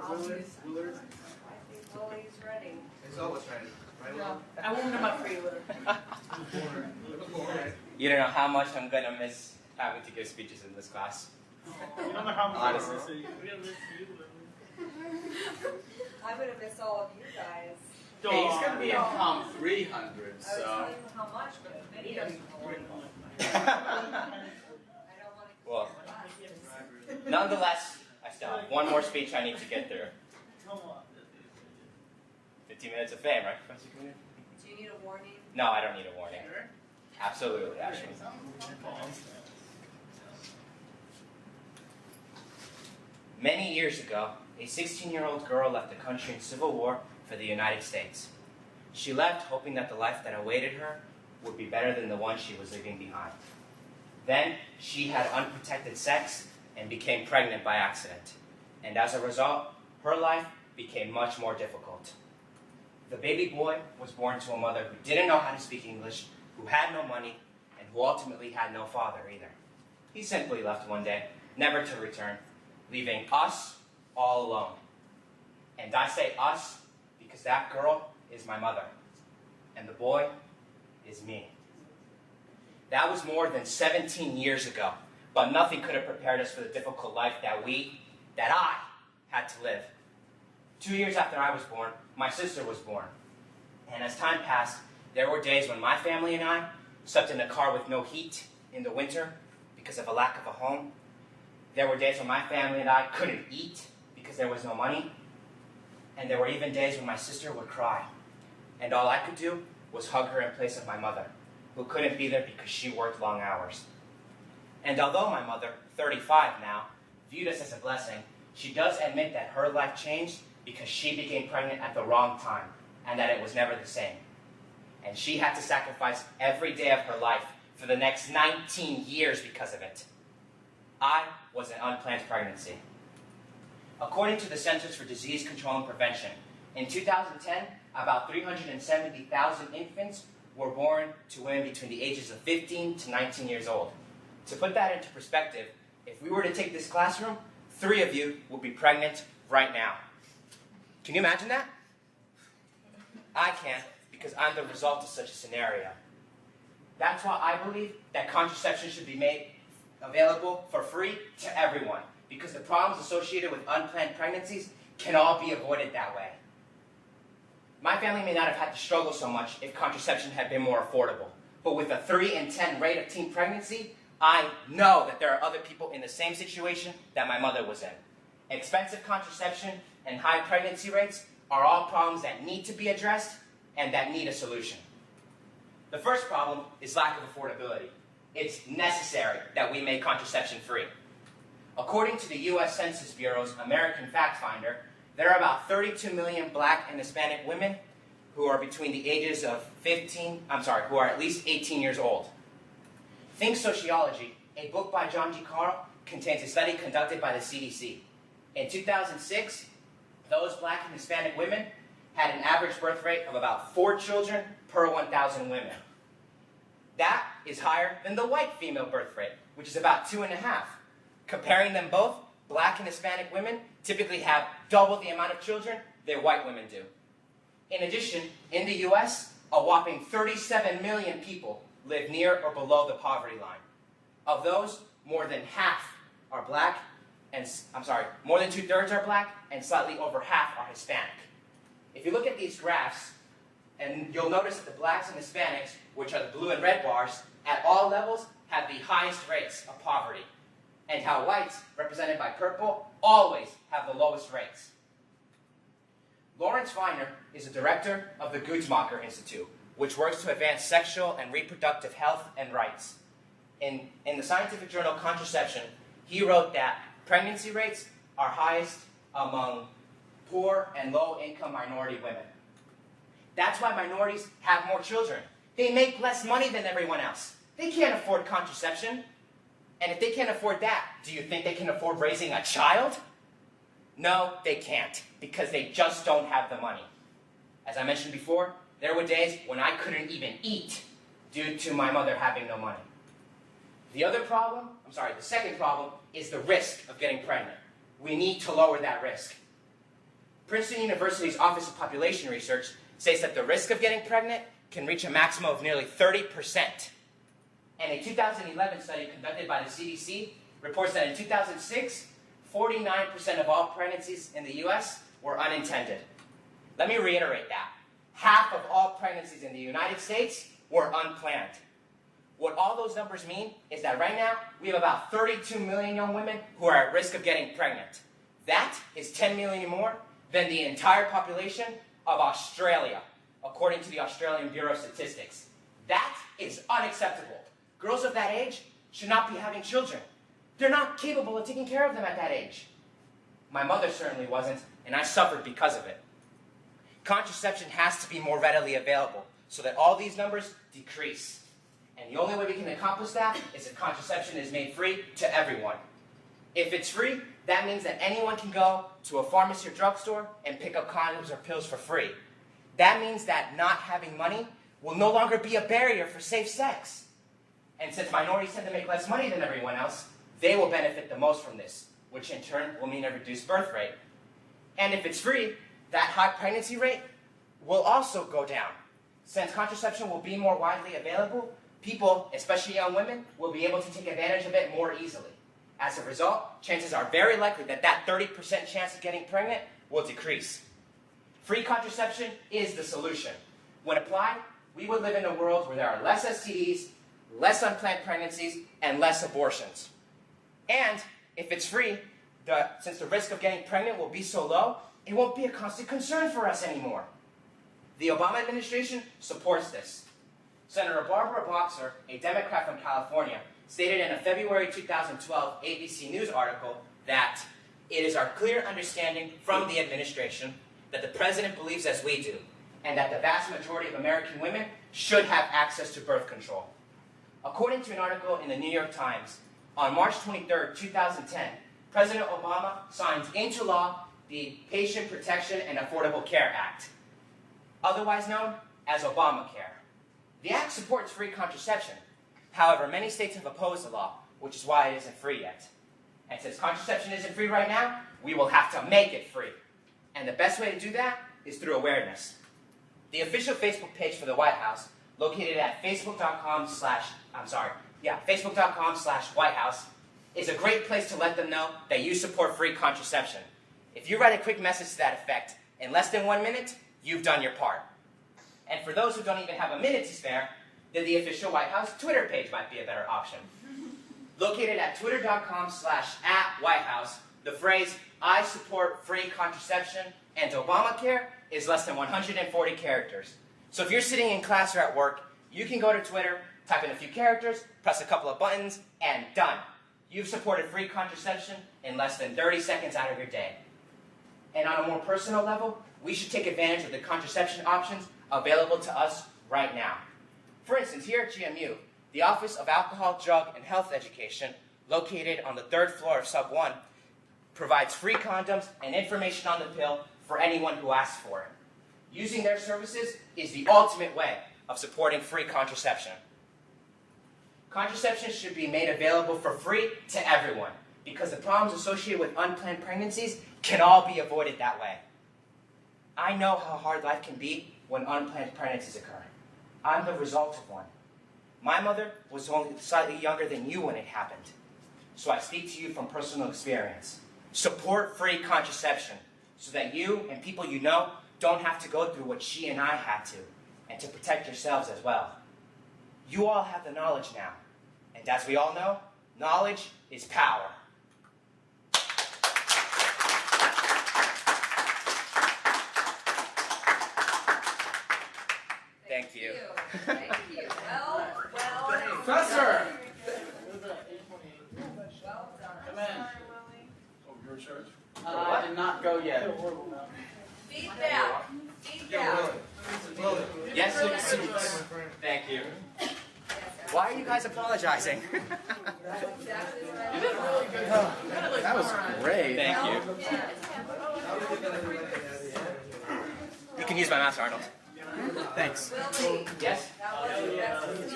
Willard? Lily's ready. It's always ready. Right, No, Willard? I warmed him up for you, Willard. You don't know how much I'm gonna miss having to give speeches in this class. You don't know how much Honestly. we're gonna miss you, I'm gonna miss all of you guys. Hey, he's gonna be in Aw. Palm 300, I was so. telling you how much, but the videos are Lily. I don't want to. Well, nonetheless, I still have one more speech I need to get through. Come on. 15 minutes of fame, right, Professor Coonan? Do you need a warning? No, I don't need a warning. Absolutely, actually. Many years ago, a 16-year-old girl left the country in civil war for the United States. She left hoping that the life that awaited her would be better than the one she was leaving behind. Then, she had unprotected sex and became pregnant by accident. And as a result, her life became much more difficult. The baby boy was born to a mother who didn't know how to speak English, who had no money, and who ultimately had no father either. He simply left one day, never to return, leaving us all alone. And I say us because that girl is my mother, and the boy is me. That was more than 17 years ago, but nothing could have prepared us for the difficult life that I, had to live. 2 years after I was born, my sister was born. And as time passed, there were days when my family and I slept in a car with no heat in the winter because of a lack of a home. There were days when my family and I couldn't eat because there was no money. And there were even days when my sister would cry. And all I could do was hug her in place of my mother, who couldn't be there because she worked long hours. And although my mother, 35 now, viewed us as a blessing, she does admit that her life changed because she became pregnant at the wrong time, and that it was never the same. And she had to sacrifice every day of her life for the next 19 years because of it. I was an unplanned pregnancy. According to the Centers for Disease Control and Prevention, in 2010, about 370,000 infants were born to women between the ages of 15 to 19 years old. To put that into perspective, if we were to take this classroom, 3 of you would be pregnant right now. Can you imagine that? I can't, because I'm the result of such a scenario. That's why I believe that contraception should be made available for free to everyone, because the problems associated with unplanned pregnancies can all be avoided that way. My family may not have had to struggle so much if contraception had been more affordable, but with a 3 in 10 rate of teen pregnancy, I know that there are other people in the same situation that my mother was in. Expensive contraception and high pregnancy rates are all problems that need to be addressed and that need a solution. The first problem is lack of affordability. It's necessary that we make contraception free. According to the U.S. Census Bureau's American Fact Finder, there are about 32 million Black and Hispanic women who are between the ages of who are at least 18 years old. Think Sociology, a book by John G. Carl, contains a study conducted by the CDC. In 2006, those Black and Hispanic women had an average birth rate of about 4 children per 1,000 women. That is higher than the white female birth rate, which is about 2.5. Comparing them both, Black and Hispanic women typically have double the amount of children their white women do. In addition, in the US, a whopping 37 million people live near or below the poverty line. Of those, more than half are Black, more than 2/3 are Black, and slightly over half are Hispanic. If you look at these graphs, and you'll notice that the Blacks and Hispanics, which are the blue and red bars, at all levels have the highest rates of poverty, and how whites, represented by purple, always have the lowest rates. Lawrence Weiner is a director of the Guttmacher Institute, which works to advance sexual and reproductive health and rights. In the scientific journal Contraception, he wrote that pregnancy rates are highest among poor and low-income minority women. That's why minorities have more children. They make less money than everyone else. They can't afford contraception. And if they can't afford that, do you think they can afford raising a child? No, they can't, because they just don't have the money. As I mentioned before, there were days when I couldn't even eat due to my mother having no money. The second problem is the risk of getting pregnant. We need to lower that risk. Princeton University's Office of Population Research states that the risk of getting pregnant can reach a maximum of nearly 30%. And a 2011 study conducted by the CDC reports that in 2006, 49% of all pregnancies in the US were unintended. Let me reiterate that. Half of all pregnancies in the United States were unplanned. What all those numbers mean is that right now, we have about 32 million young women who are at risk of getting pregnant. That is 10 million more than the entire population of Australia, according to the Australian Bureau of Statistics. That is unacceptable. Girls of that age should not be having children. They're not capable of taking care of them at that age. My mother certainly wasn't, and I suffered because of it. Contraception has to be more readily available so that all these numbers decrease. And the only way we can accomplish that is if contraception is made free to everyone. If it's free, that means that anyone can go to a pharmacy or drugstore and pick up condoms or pills for free. That means that not having money will no longer be a barrier for safe sex. And since minorities tend to make less money than everyone else, they will benefit the most from this, which in turn will mean a reduced birth rate. And if it's free, that high pregnancy rate will also go down. Since contraception will be more widely available, people, especially young women, will be able to take advantage of it more easily. As a result, chances are very likely that that 30% chance of getting pregnant will decrease. Free contraception is the solution. When applied, we would live in a world where there are less STDs, less unplanned pregnancies, and less abortions. And if it's free, since the risk of getting pregnant will be so low, it won't be a constant concern for us anymore. The Obama administration supports this. Senator Barbara Boxer, a Democrat from California, stated in a February 2012 ABC News article that it is our clear understanding from the administration that the president believes as we do, and that the vast majority of American women should have access to birth control. According to an article in the New York Times, on March 23, 2010, President Obama signed into law the Patient Protection and Affordable Care Act, otherwise known as Obamacare. The act supports free contraception. However, many states have opposed the law, which is why it isn't free yet. And since contraception isn't free right now, we will have to make it free. And the best way to do that is through awareness. The official Facebook page for the White House, located at facebook.com/White House, is a great place to let them know that you support free contraception. If you write a quick message to that effect, in less than 1 minute, you've done your part. And for those who don't even have a minute to spare, then the official White House Twitter page might be a better option. Located at twitter.com/@White House, the phrase, "I support free contraception and Obamacare" is less than 140 characters. So if you're sitting in class or at work, you can go to Twitter, type in a few characters, press a couple of buttons, and done. You've supported free contraception in less than 30 seconds out of your day. And on a more personal level, we should take advantage of the contraception options available to us right now. For instance, here at GMU, the Office of Alcohol, Drug, and Health Education, located on the 3rd floor of Sub 1, provides free condoms and information on the pill for anyone who asks for it. Using their services is the ultimate way of supporting free contraception. Contraception should be made available for free to everyone, because the problems associated with unplanned pregnancies can all be avoided that way. I know how hard life can be when unplanned pregnancies occur. I'm the result of one. My mother was only slightly younger than you when it happened. So I speak to you from personal experience. Support free contraception so that you and people you know don't have to go through what she and I had to, and to protect yourselves as well. You all have the knowledge now. And as we all know, knowledge is power. Thank you. Thank you. Well done. Professor! Where's that? 828. Well done. Come in. Oh, your church? I did not go yet. Feedback. Feedback. Willie. Yes, suits. Thank you. Why are you guys apologizing? That was great. Thank you. You can use my mouse, Arnold. Thanks. Willie, Yes? that was the best.